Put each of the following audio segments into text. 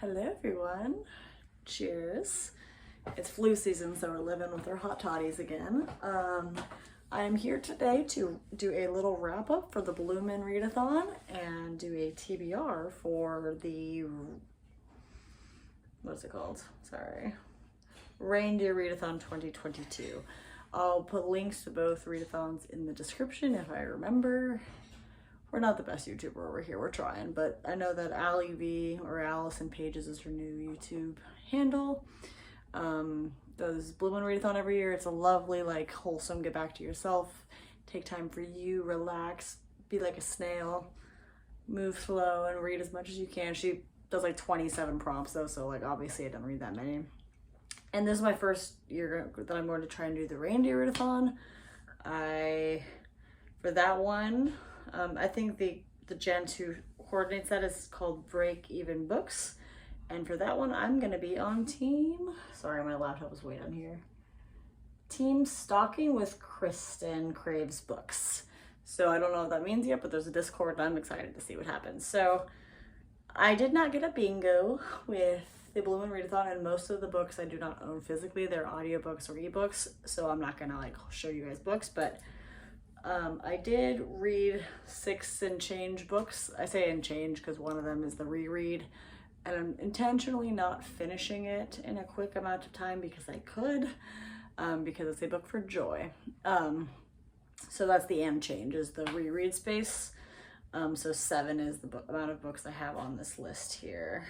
Hello everyone, cheers. It's flu season, so we're living with our hot toddies again. I'm here today to do a little wrap up for the Bloomin Readathon and do a TBR for the, what's it called? Sorry. Reindeer Readathon 2022. I'll put links to both readathons in the description if I remember. We're not the best YouTuber over here, we're trying, but I know that Allie V or Allison Pages is her new YouTube handle. Does Bloomin Readathon every year. It's a lovely, like, wholesome, get back to yourself, take time for you, relax, be like a snail, move slow, and read as much as you can. She does like 27 prompts though, so like obviously I don't read that many. And this is my first year that I'm going to try and do the Reindeer Readathon. For that one, I think the gent who coordinates that is called Break Even Books. And for that one, I'm gonna be on team, sorry, my laptop is way down here. Team Stalking with Kristen Craves Books. So I don't know what that means yet, but there's a Discord and I'm excited to see what happens. So I did not get a bingo with the Bloomin Readathon, and most of the books I do not own physically. They're audiobooks or ebooks, so I'm not gonna like show you guys books, but I did read 6 and change books. I say and change because one of them is the reread, and I'm intentionally not finishing it in a quick amount of time because I could, because it's a book for joy. So that's the and change, is the reread space. So 7 is the amount of books I have on this list here.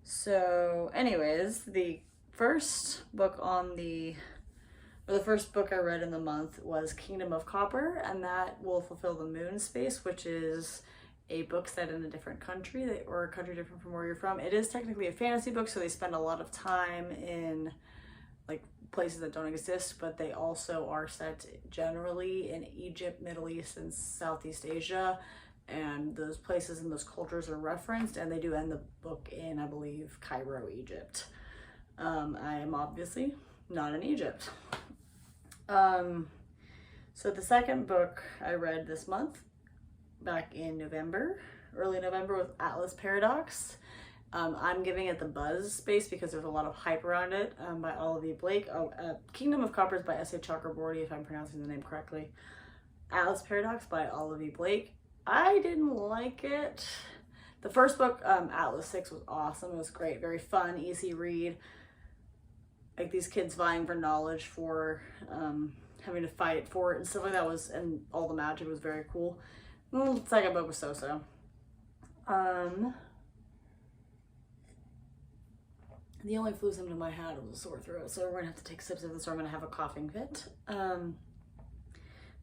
So anyways, the first book the first book I read in the month was Kingdom of Copper, and that will fulfill the moon space, which is a book set in a different country, or a country different from where you're from. It is technically a fantasy book, so they spend a lot of time in like places that don't exist, but they also are set generally in Egypt, Middle East, and Southeast Asia, and those places and those cultures are referenced, and they do end the book in, I believe, Cairo, Egypt. I am obviously not in Egypt. So the second book I read this month, back in November, early November, was Atlas Paradox. I'm giving it the buzz space because there's a lot of hype around it, by Olivia Blake. Kingdom of Copper is by S.A. Chakraborty, if I'm pronouncing the name correctly. Atlas Paradox by Olivia Blake. I didn't like it. The first book, Atlas 6, was awesome. It was great, very fun, easy read. Like these kids vying for knowledge, for having to fight for it and stuff like that and all the magic was very cool. The second book was so-so. The only flu symptom I had was a sore throat, so we're gonna have to take sips of this or I'm gonna have a coughing fit. The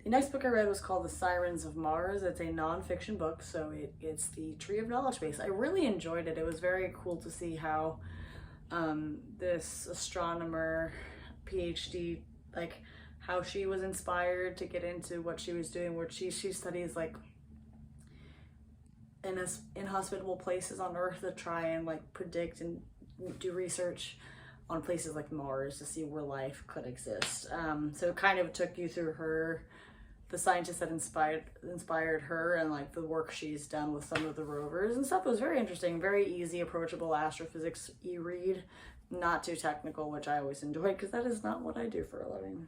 next book I read was called The Sirens of Mars. It's a non-fiction book, so it's the Tree of Knowledge base. I really enjoyed it. It was very cool to see how this astronomer, PhD, like how she was inspired to get into what she was doing, where she studies like in inhospitable places on Earth to try and like predict and do research on places like Mars to see where life could exist. So it kind of took you through the scientists that inspired her, and like the work she's done with some of the rovers and stuff. It was very interesting, very easy, approachable astrophysics e-read, not too technical, which I always enjoy because that is not what I do for a living.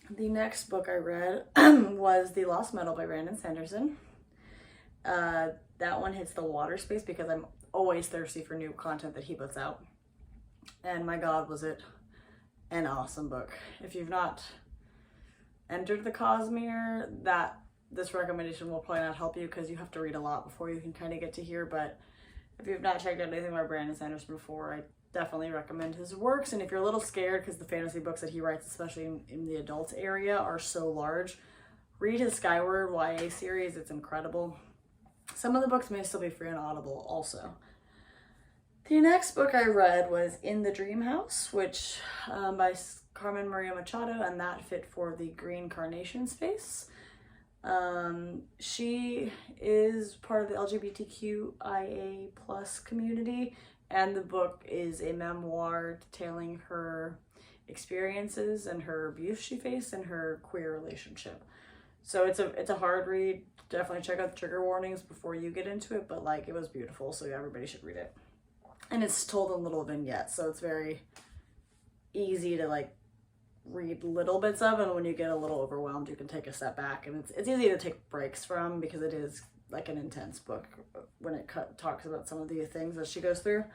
The next book I read was The Lost Metal by Brandon Sanderson. That one hits the water space because I'm always thirsty for new content that he puts out. And my God, was it an awesome book. If you've not entered the Cosmere, this recommendation will probably not help you because you have to read a lot before you can kind of get to here. But if you've not checked out anything by Brandon Sanderson before, I definitely recommend his works. And if you're a little scared because the fantasy books that he writes, especially in the adult area, are so large, read his Skyward YA series. It's incredible. Some of the books may still be free on Audible also. The next book I read was In the Dream House, which by Carmen Maria Machado, and that fit for the green carnation space. She is part of the LGBTQIA+ community, and the book is a memoir detailing her experiences and her abuse she faced and her queer relationship. So it's a hard read. Definitely check out the trigger warnings before you get into it, but like it was beautiful, so everybody should read it. And it's told in little vignettes, so it's very easy to like read little bits of, and when you get a little overwhelmed, you can take a step back, and it's easy to take breaks from because it is like an intense book when it talks about some of the things that she goes through.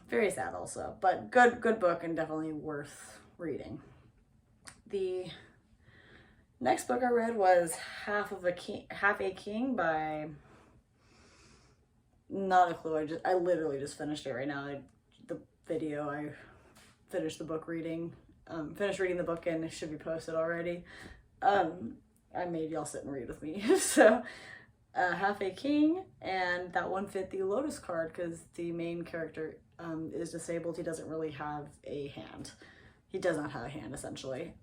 Very sad also, but good book and definitely worth reading. The next book I read was Half a King by, not a clue. I literally just finished it right now. I finished the book reading. Finished reading the book and it should be posted already. I made y'all sit and read with me. So, Half a King, and that one fit the Lotus card because the main character is disabled. He doesn't really have a hand. He does not have a hand, essentially.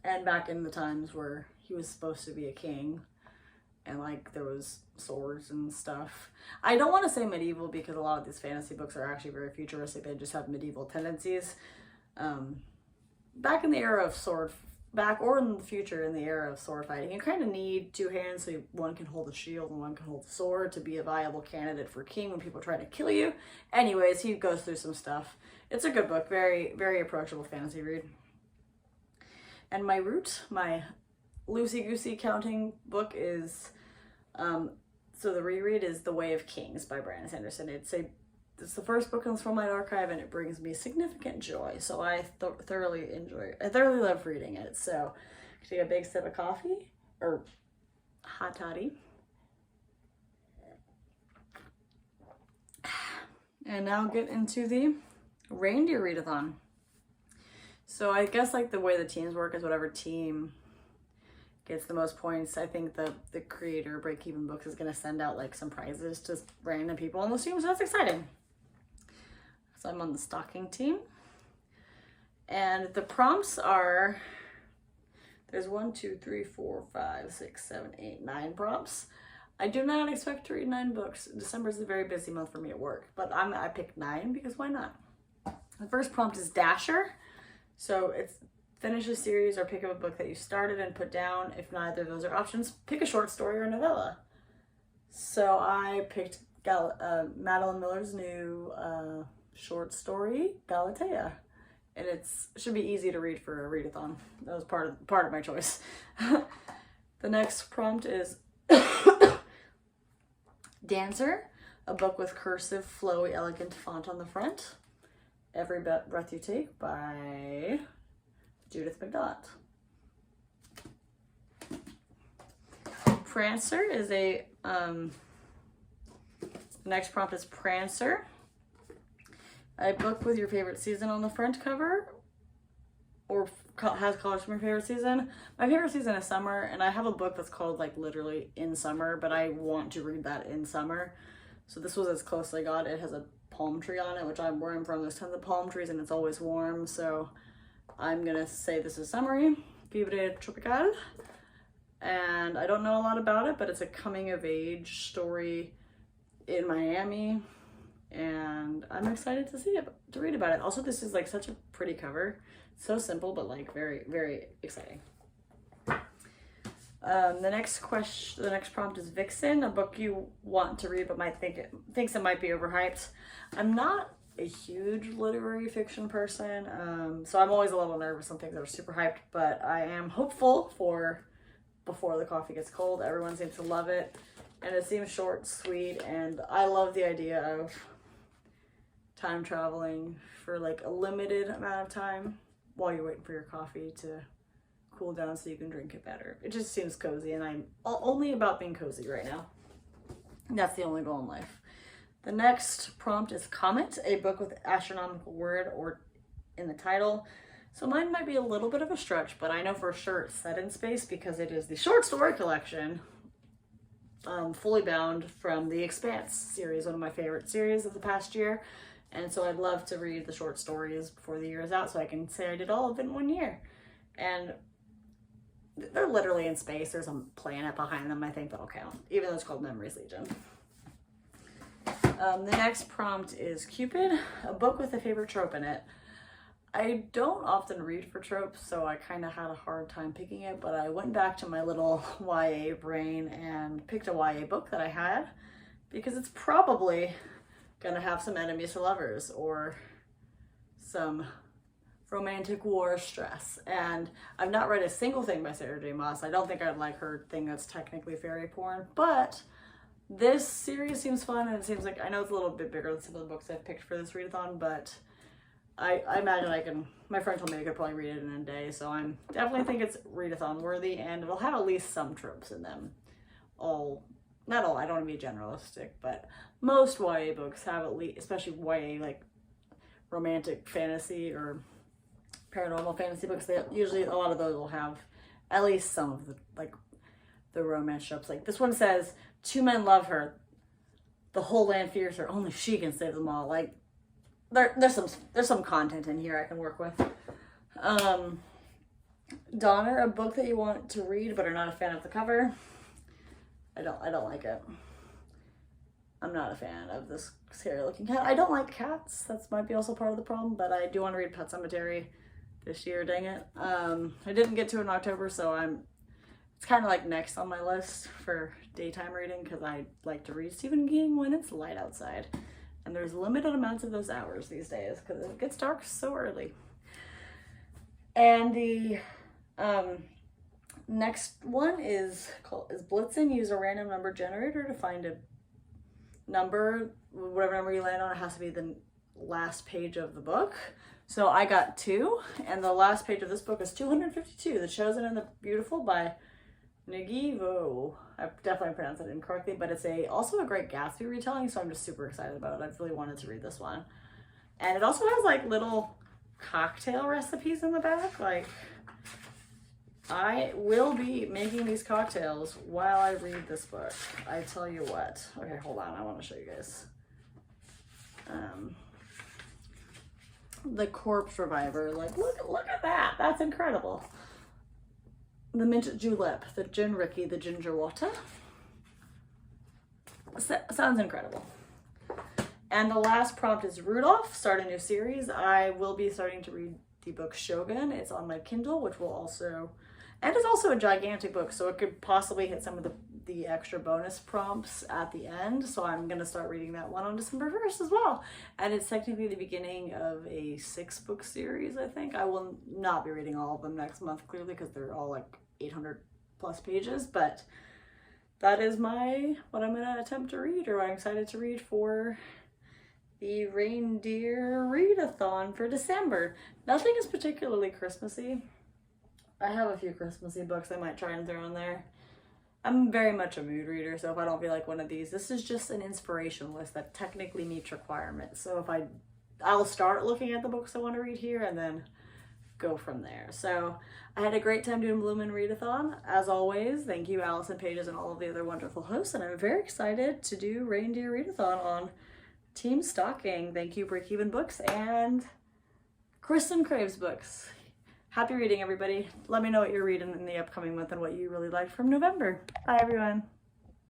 And back in the times where he was supposed to be a king, and like there was swords and stuff. I don't want to say medieval because a lot of these fantasy books are actually very futuristic. They just have medieval tendencies. Back in the era of or in the future in the era of sword fighting, you kind of need two hands so one can hold a shield and one can hold a sword to be a viable candidate for king when people try to kill you. Anyways, he goes through some stuff. It's a good book, very, very approachable fantasy read. And my loosey-goosey counting book is, so the reread is The Way of Kings by Brandon Sanderson. It's the first book in the Stormlight Archive, and it brings me significant joy. So I thoroughly love reading it. So take a big sip of coffee or hot toddy. And now get into the Reindeer Readathon. So I guess like the way the teams work is whatever team gets the most points. I think the creator of Break Even Books is going to send out like some prizes to random people on the team, so that's exciting. So I'm on the stocking team. And the prompts are, there's 1, 2, 3, 4, 5, 6, 7, 8, 9 prompts. I do not expect to read 9 books. December is a very busy month for me at work, but I picked 9 because why not? The first prompt is Dasher. So it's finish a series or pick up a book that you started and put down. If neither of those are options, pick a short story or novella. So I picked Madeline Miller's new short story, Galatea. And it should be easy to read for a readathon. That was part of my choice. The next prompt is Dancer, a book with cursive, flowy, elegant font on the front. Every Breath You Take by Judith McNaught. Prancer is the next prompt is Prancer, a book with your favorite season on the front cover, or has colors from your favorite season. My favorite season is summer, and I have a book that's called like literally In Summer, but I want to read that in summer. So this was as close as I got. It has a palm tree on it, which where I'm from, there's tons of palm trees and it's always warm, so I'm gonna say this is summery, Vivre Tropical. And I don't know a lot about it, but it's a coming of age story in Miami, and I'm excited to read about it. Also, this is like such a pretty cover, so simple but like very, very exciting. The next prompt is Vixen, a book you want to read but thinks it might be overhyped. I'm not a huge literary fiction person, so I'm always a little nervous on things that are super hyped, but I am hopeful for Before the Coffee Gets Cold. Everyone seems to love it, and it seems short, sweet, and I love the idea of time traveling for like a limited amount of time while you're waiting for your coffee to cool down so you can drink it better. It just seems cozy, and I'm only about being cozy right now. That's the only goal in life. The next prompt is Comet, a book with astronomical word or in the title. So mine might be a little bit of a stretch, but I know for sure it's set in space because it is the short story collection, fully bound, from the Expanse series, one of my favorite series of the past year. And so I'd love to read the short stories before the year is out so I can say I did all of it in 1 year. And they're literally in space. There's a planet behind them, I think that'll count, even though it's called Memories Legion. The next prompt is Cupid, a book with a favorite trope in it. I don't often read for tropes, so I kind of had a hard time picking it, but I went back to my little YA brain and picked a YA book that I had because it's probably gonna have some enemies to lovers or some romantic war stress. And I've not read a single thing by Sarah J. Maas. I don't think I'd like her thing that's technically fairy porn, but this series seems fun, and it seems like, I know it's a little bit bigger than some of the books I've picked for this readathon, but I imagine my friend told me I could probably read it in a day, so I'm definitely think it's readathon worthy, and it'll have at least some tropes in them. Not all, I don't want to be generalistic, but most YA books have at least, especially YA like romantic fantasy or paranormal fantasy books, they usually, a lot of those will have at least some of the, like, the romance tropes. Like this one says, 2 men love her, the whole land fears her, only she can save them all. Like, there's some content in here I can work with. Donner, a book that you want to read but are not a fan of the cover. I don't like it. I'm not a fan of this scary looking cat. I don't like cats. That might be also part of the problem, but I do want to read Pet Sematary this year, dang it. I didn't get to it in October, so it's kind of like next on my list for daytime reading because I like to read Stephen King when it's light outside. And there's limited amounts of those hours these days because it gets dark so early. And the next one is Blitzen. Use a random number generator to find a number. Whatever number you land on, it has to be the last page of the book. So I got 2, and the last page of this book is 252, The Chosen and the Beautiful by Nagivo. I definitely pronounced it incorrectly, but it's also a great Gatsby retelling, so I'm just super excited about it. I've really wanted to read this one. And it also has like little cocktail recipes in the back. Like, I will be making these cocktails while I read this book. I tell you what. Okay, hold on. I want to show you guys. The Corpse Reviver. Like, look at that. That's incredible. The Mint Julep, the Gin Ricky, the Ginger Water. Sounds incredible. And the last prompt is Rudolph, start a new series. I will be starting to read the book Shogun. It's on my Kindle, which will also, and it's also a gigantic book, so it could possibly hit some of the extra bonus prompts at the end. So I'm gonna start reading that one on December 1st as well. And it's technically the beginning of a 6-book series, I think. I will not be reading all of them next month, clearly, because they're all like 800 plus pages, but that is what I'm gonna attempt to read, or I'm excited to read for the Reindeer Readathon for December. Nothing is particularly Christmassy. I have a few Christmassy books I might try and throw in there. I'm very much a mood reader, so if I don't feel like one of these, this is just an inspiration list that technically meets requirements. So if I'll start looking at the books I want to read here and then go from there. So I had a great time doing Bloomin Readathon. As always, thank you Allison Pages and all of the other wonderful hosts, and I'm very excited to do Reindeer Readathon on Team Stocking. Thank you Break Even Books and Kristen Craves Books. Happy reading, everybody. Let me know what you're reading in the upcoming month and what you really liked from November. Bye, everyone.